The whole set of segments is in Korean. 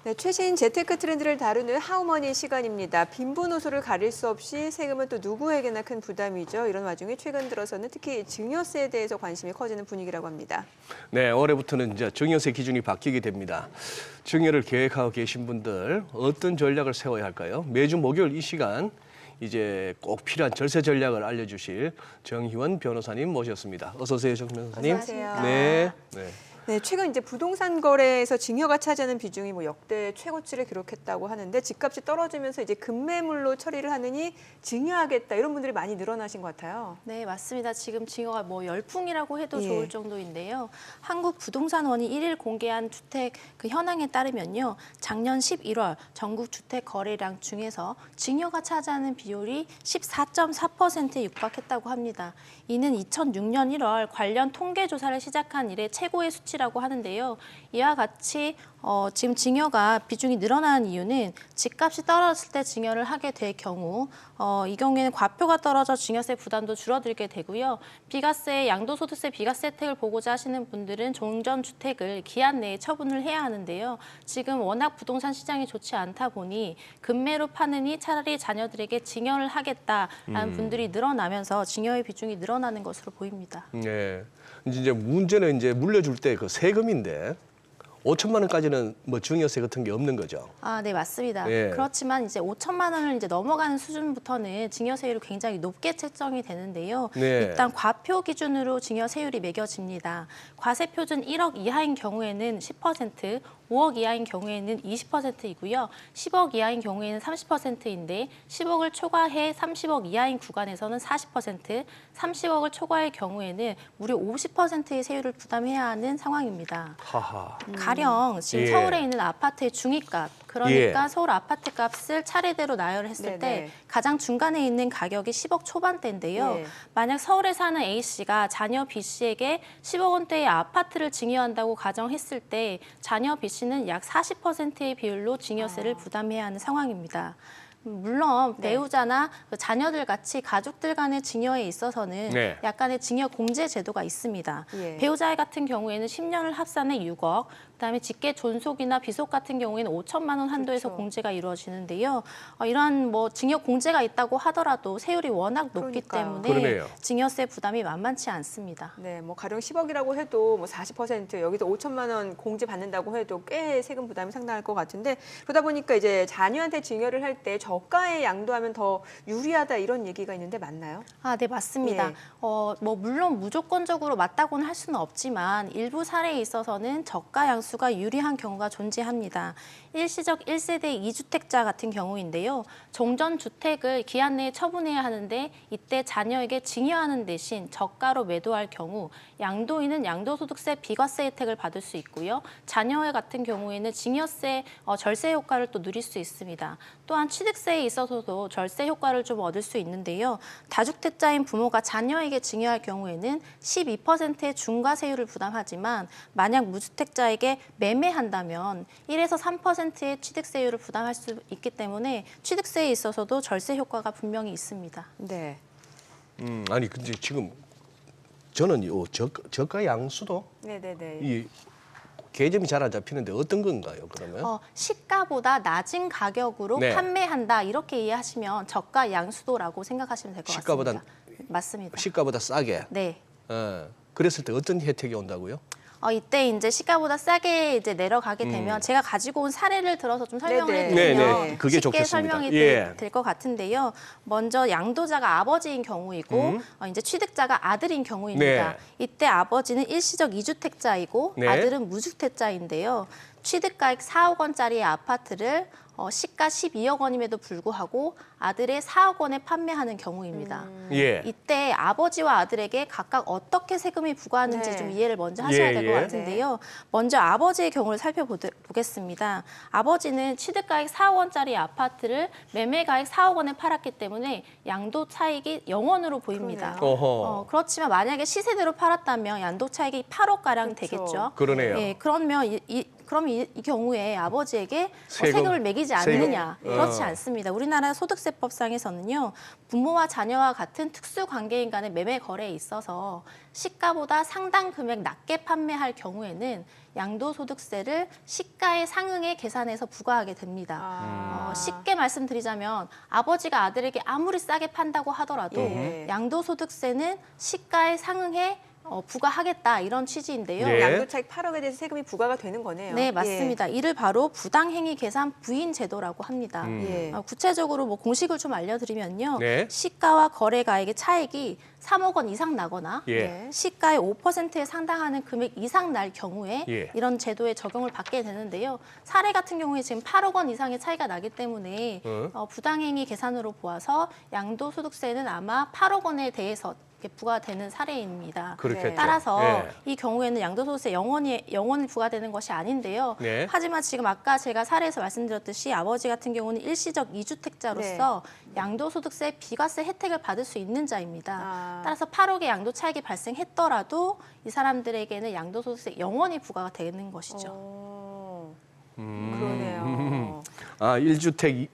네, 최신 재테크 트렌드를 다루는 하우머니 시간입니다. 빈부노소를 가릴 수 없이 세금은 또 누구에게나 큰 부담이죠. 이런 와중에 최근 들어서는 특히 증여세에 대해서 관심이 커지는 분위기라고 합니다. 네, 올해부터는 이제 증여세 기준이 바뀌게 됩니다. 증여를 계획하고 계신 분들 어떤 전략을 세워야 할까요? 매주 목요일 이 시간 이제 꼭 필요한 절세 전략을 알려주실 정희원 변호사님 모셨습니다. 어서 오세요, 정 변호사님. 안녕하세요. 네. 네, 최근 이제 부동산 거래에서 증여가 차지하는 비중이 역대 최고치를 기록했다고 하는데 집값이 떨어지면서 이제 급매물로 처리를 하느니 증여하겠다 이런 분들이 많이 늘어나신 것 같아요. 네, 맞습니다. 지금 증여가 열풍이라고 해도 좋을 정도인데요. 한국부동산원이 1일 공개한 주택 현황에 따르면요. 작년 11월 전국 주택 거래량 중에서 증여가 차지하는 비율이 14.4%에 육박했다고 합니다. 이는 2006년 1월 관련 통계 조사를 시작한 이래 최고의 수치라고 하는데요. 이와 같이 지금 증여가 비중이 늘어나는 이유는 집값이 떨어졌을 때 증여를 하게 될 경우 이 경우에는 과표가 떨어져 증여세 부담도 줄어들게 되고요. 비과세, 양도소득세 비과세 혜택을 보고자 하시는 분들은 종전주택을 기한 내에 처분을 해야 하는데요. 지금 워낙 부동산 시장이 좋지 않다 보니 급매로 파느니 차라리 자녀들에게 증여를 하겠다라는 분들이 늘어나면서 증여의 비중이 늘어나는 것으로 보입니다. 네. 이제 문제는 이제 물려줄 때 그 세금인데 5천만 원까지는 증여세 같은 게 없는 거죠. 아, 네, 맞습니다. 예. 그렇지만 이제 5천만 원을 이제 넘어가는 수준부터는 증여세율이 굉장히 높게 책정이 되는데요. 네. 일단 과표 기준으로 증여세율이 매겨집니다. 과세표준 1억 이하인 경우에는 10%, 5억 이하인 경우에는 20%이고요. 10억 이하인 경우에는 30%인데 10억을 초과해 30억 이하인 구간에서는 40%, 30억을 초과할 경우에는 무려 50%의 세율을 부담해야 하는 상황입니다. 하하. 가령 지금 예. 서울에 있는 아파트의 중위값, 그러니까 서울 아파트 값을 차례대로 나열을 했을 네네. 때 가장 중간에 있는 가격이 10억 초반대인데요. 예. 만약 서울에 사는 A씨가 자녀 B씨에게 10억 원대의 아파트를 증여한다고 가정했을 때 자녀 B씨는 약 40%의 비율로 증여세를 부담해야 하는 상황입니다. 물론 배우자나 자녀들 같이 가족들 간의 증여에 있어서는 네. 약간의 증여 공제 제도가 있습니다. 예. 배우자 같은 경우에는 10년을 합산해 6억, 그다음에 직계 존속이나 비속 같은 경우에는 5천만 원 한도에서 그렇죠. 공제가 이루어지는데요. 이러한 증여 공제가 있다고 하더라도 세율이 워낙 높기 그러니까요. 때문에 그러네요. 증여세 부담이 만만치 않습니다. 네, 가령 10억이라고 해도 40% 여기서 5천만 원 공제 받는다고 해도 꽤 세금 부담이 상당할 것 같은데 그러다 보니까 이제 자녀한테 증여를 할 때 저가에 양도하면 더 유리하다 이런 얘기가 있는데 맞나요? 아, 네, 맞습니다. 예. 물론 무조건적으로 맞다고는 할 수는 없지만 일부 사례에 있어서는 저가 양수가 유리한 경우가 존재합니다. 일시적 1세대 2주택자 같은 경우인데요. 종전주택을 기한 내에 처분해야 하는데 이때 자녀에게 증여하는 대신 저가로 매도할 경우 양도인은 양도소득세 비과세 혜택을 받을 수 있고요. 자녀 같은 경우에는 증여세 절세 효과를 또 누릴 수 있습니다. 또한 취득세에 있어서도 절세 효과를 좀 얻을 수 있는데요. 다주택자인 부모가 자녀에게 증여할 경우에는 12%의 중과세율을 부담하지만 만약 무주택자에게 매매한다면 1에서 3%의 취득세율을 부담할 수 있기 때문에 취득세에 있어서도 절세 효과가 분명히 있습니다. 네. 아니 근데 지금 저는 이 저가 양수도 네네네. 이 개점이 잘 안 잡히는데 어떤 건가요, 그러면? 시가보다 낮은 가격으로 네. 판매한다 이렇게 이해하시면 저가 양수도라고 생각하시면 될 것 시가보다- 같습니다. 맞습니다. 시가보다 싸게. 네. 그랬을 때 어떤 혜택이 온다고요? 이때 이제 시가보다 싸게 이제 내려가게 되면 제가 가지고 온 사례를 들어서 좀 설명을 네네. 해드리면 네네. 그게 쉽게 좋겠습니다. 설명이 예. 될 것 같은데요. 먼저 양도자가 아버지인 경우이고 이제 취득자가 아들인 경우입니다. 네. 이때 아버지는 일시적 2주택자이고 네. 아들은 무주택자인데요. 취득가액 4억 원짜리 아파트를 시가 12억 원임에도 불구하고 아들의 4억 원에 판매하는 경우입니다. 예. 이때 아버지와 아들에게 각각 어떻게 세금이 부과하는지 네. 좀 이해를 먼저 하셔야 될 것 예. 같은데요. 먼저 아버지의 경우를 살펴보겠습니다. 아버지는 취득가액 4억 원짜리 아파트를 매매가액 4억 원에 팔았기 때문에 양도 차익이 0원으로 보입니다. 그러네요. 어허. 그렇지만 만약에 시세대로 팔았다면 양도 차익이 8억가량 그렇죠. 되겠죠. 그러네요. 예, 그러면 그럼 이 경우에 아버지에게 세금, 세금을 매기지 않느냐? 세금? 그렇지 않습니다. 우리나라 소득세법상에서는요. 부모와 자녀와 같은 특수 관계인 간의 매매 거래에 있어서 시가보다 상당 금액 낮게 판매할 경우에는 양도소득세를 시가의 상응에 계산해서 부과하게 됩니다. 쉽게 말씀드리자면 아버지가 아들에게 아무리 싸게 판다고 하더라도 예. 양도소득세는 시가의 상응에 부과하겠다 이런 취지인데요. 네. 양도차익 8억에 대해서 세금이 부과가 되는 거네요. 네, 맞습니다. 이를 바로 부당행위 계산 부인 제도라고 합니다. 예. 구체적으로 뭐 공식을 좀 알려드리면요. 네. 시가와 거래가액의 차액이 3억 원 이상 나거나 예. 네. 시가의 5%에 상당하는 금액 이상 날 경우에 예. 이런 제도에 적용을 받게 되는데요. 사례 같은 경우에 지금 8억 원 이상의 차이가 나기 때문에 부당행위 계산으로 보아서 양도소득세는 아마 8억 원에 대해서 이렇게 부과되는 사례입니다. 그렇겠죠. 따라서 예. 이 경우에는 양도소득세 영원히 부과되는 것이 아닌데요. 네. 하지만 지금 아까 제가 사례에서 말씀드렸듯이 아버지 같은 경우는 일시적 이주택자로서 양도소득세 비과세 혜택을 받을 수 있는 자입니다. 따라서 8억의 양도 차익이 발생했더라도 이 사람들에게는 양도소득세 영원히 부과가 되는 것이죠. 그러네요. 아, 1주택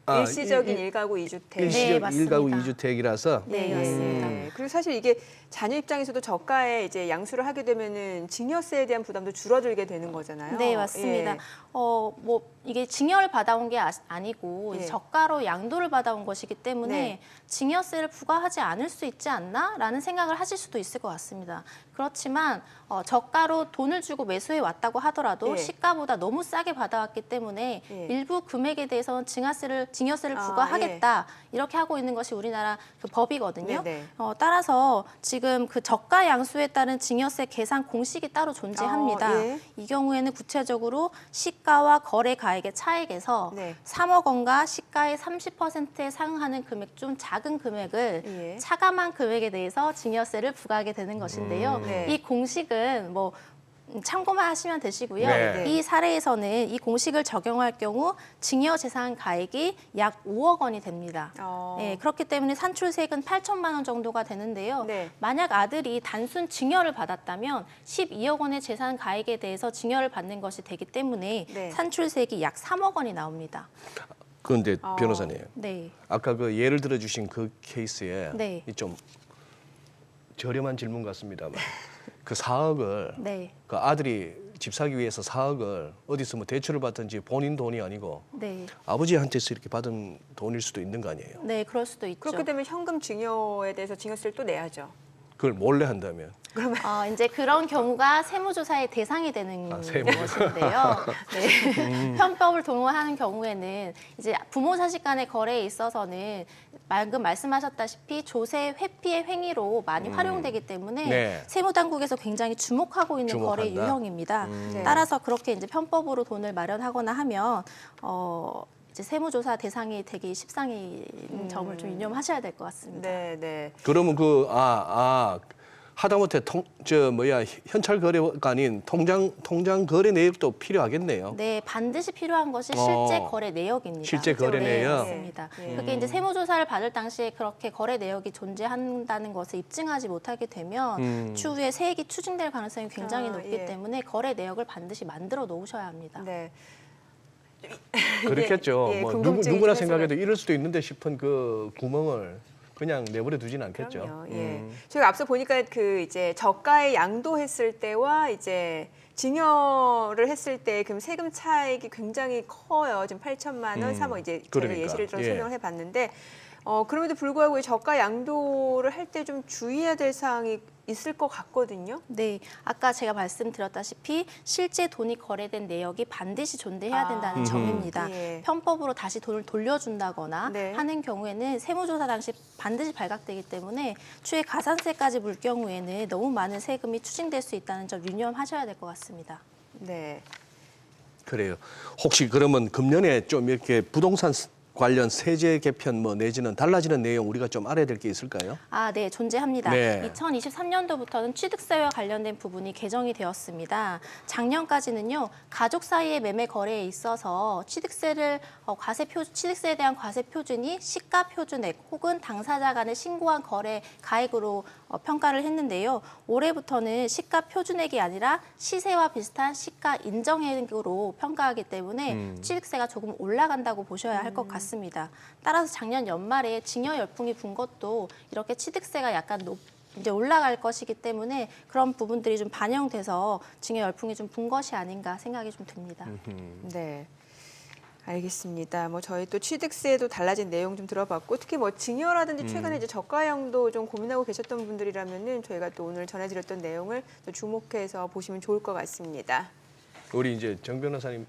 일시적인 일가구 2주택. 일시적 맞습니다. 1가구 2주택이라서 네, 맞습니다. 그리고 사실 이게 자녀 입장에서도 저가에 이제 양수를 하게 되면은 증여세에 대한 부담도 줄어들게 되는 거잖아요. 네, 맞습니다. 예. 뭐 이게 증여를 받아온 게 아니고 예. 저가로 양도를 받아온 것이기 때문에 네. 증여세를 부과하지 않을 수 있지 않나라는 생각을 하실 수도 있을 것 같습니다. 그렇지만 저가로 돈을 주고 매수해 왔다고 하더라도 예. 시가보다 너무 싸게 받아왔기 때문에 예. 일부 금액에 대해서는 증여세를 부과하겠다 이렇게 하고 있는 것이 우리나라 그 법이거든요. 네네. 따라서 지금 그 저가 양수에 따른 증여세 계산 공식이 따로 존재합니다. 예. 이 경우에는 구체적으로 시가와 거래 가액의 차액에서 네. 3억 원과 시가의 30%에 상응하는 금액 중 작은 금액을 예. 차감한 금액에 대해서 증여세를 부과하게 되는 것인데요. 네. 이 공식은 뭐 참고만 하시면 되시고요. 네. 이 사례에서는 이 공식을 적용할 경우 증여재산 가액이 약 5억 원이 됩니다. 네, 그렇기 때문에 산출세액은 8천만 원 정도가 되는데요. 네. 만약 아들이 단순 증여를 받았다면 12억 원의 재산 가액에 대해서 증여를 받는 것이 되기 때문에 네. 산출세액이 약 3억 원이 나옵니다. 그런데 변호사님, 네. 아까 그 예를 들어 주신 그 케이스에 네. 좀 저렴한 질문 같습니다만 그 4억을 네. 그 아들이 집 사기 위해서 4억을 어디서 뭐 대출을 받든지 본인 돈이 아니고 네. 아버지한테서 이렇게 받은 돈일 수도 있는 거 아니에요? 네, 그럴 수도 있죠. 그렇게 되면 현금 증여에 대해서 증여세를 또 내야죠. 그걸 몰래 한다면 이제 그런 경우가 세무조사의 대상이 되는 세무. 것인데요. 네. 편법을 동원하는 경우에는 이제 부모 자식 간의 거래에 있어서는 방금 말씀하셨다시피 조세 회피의 행위로 많이 활용되기 때문에 네. 세무당국에서 굉장히 주목하고 있는 거래 주목한다. 유형입니다. 네. 따라서 그렇게 이제 편법으로 돈을 마련하거나 하면 이제 세무조사 대상이 되기 십상인 점을 좀 유념하셔야 될 것 같습니다. 네, 네. 그러면 하다못해 현찰 거래가 아닌 통장 거래 내역도 필요하겠네요. 네, 반드시 필요한 것이 실제 거래 내역입니다. 실제 거래 네, 내역. 맞습니다. 네. 그게 이제 세무조사를 받을 당시에 그렇게 거래 내역이 존재한다는 것을 입증하지 못하게 되면 추후에 세액이 추징될 가능성이 굉장히 높기 예. 때문에 거래 내역을 반드시 만들어 놓으셔야 합니다. 네. 그렇겠죠. 예, 뭐 궁금증이 누구나 좀 생각해도 이럴 수도 있는데 싶은 그 구멍을 그냥 내버려 두진 않겠죠. 그럼요. 예. 저희가 앞서 보니까 그 이제 저가에 양도했을 때와 이제 증여를 했을 때 그럼 세금 차익이 굉장히 커요. 지금 8천만 원, 3억 이제 제가 그러니까. 예시를 들어 예. 설명을 해봤는데 그럼에도 불구하고 이 저가 양도를 할 때 좀 주의해야 될 사항이 있을 것 같거든요. 네, 아까 제가 말씀드렸다시피 실제 돈이 거래된 내역이 반드시 존재해야 된다는 점입니다. 예. 편법으로 다시 돈을 돌려준다거나 네. 하는 경우에는 세무조사 당시 반드시 발각되기 때문에 추후에 가산세까지 물 경우에는 너무 많은 세금이 추징될 수 있다는 점 유념하셔야 될 것 같습니다. 네. 그래요. 혹시 그러면 금년에 좀 이렇게 부동산 관련 세제 개편 내지는 달라지는 내용 우리가 좀 알아야 될 게 있을까요? 네, 존재합니다. 네. 2023년도부터는 취득세와 관련된 부분이 개정이 되었습니다. 작년까지는요, 가족 사이의 매매 거래에 있어서 취득세에 대한 과세 표준이 시가 표준액 혹은 당사자 간에 신고한 거래 가액으로 평가를 했는데요. 올해부터는 시가 표준액이 아니라 시세와 비슷한 시가 인정액으로 평가하기 때문에 취득세가 조금 올라간다고 보셔야 할 것 같습니다. 따라서 작년 연말에 증여 열풍이 분 것도 이렇게 취득세가 약간 이제 올라갈 것이기 때문에 그런 부분들이 좀 반영돼서 증여 열풍이 좀 분 것이 아닌가 생각이 좀 듭니다. 네. 알겠습니다. 뭐 저희 또 취득세도 달라진 내용 좀 들어봤고 특히 뭐 증여라든지 최근에 이제 저가형도 좀 고민하고 계셨던 분들이라면은 저희가 또 오늘 전해드렸던 내용을 또 주목해서 보시면 좋을 것 같습니다. 우리 이제 정 변호사님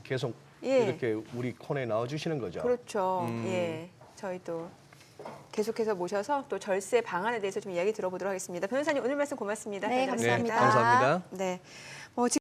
계속 예. 이렇게 우리 코너에 나와주시는 거죠? 그렇죠. 예. 저희 또 계속해서 모셔서 또 절세 방안에 대해서 좀 이야기 들어보도록 하겠습니다. 변호사님 오늘 말씀 고맙습니다. 네, 잘 감사합니다. 네, 감사합니다. 네.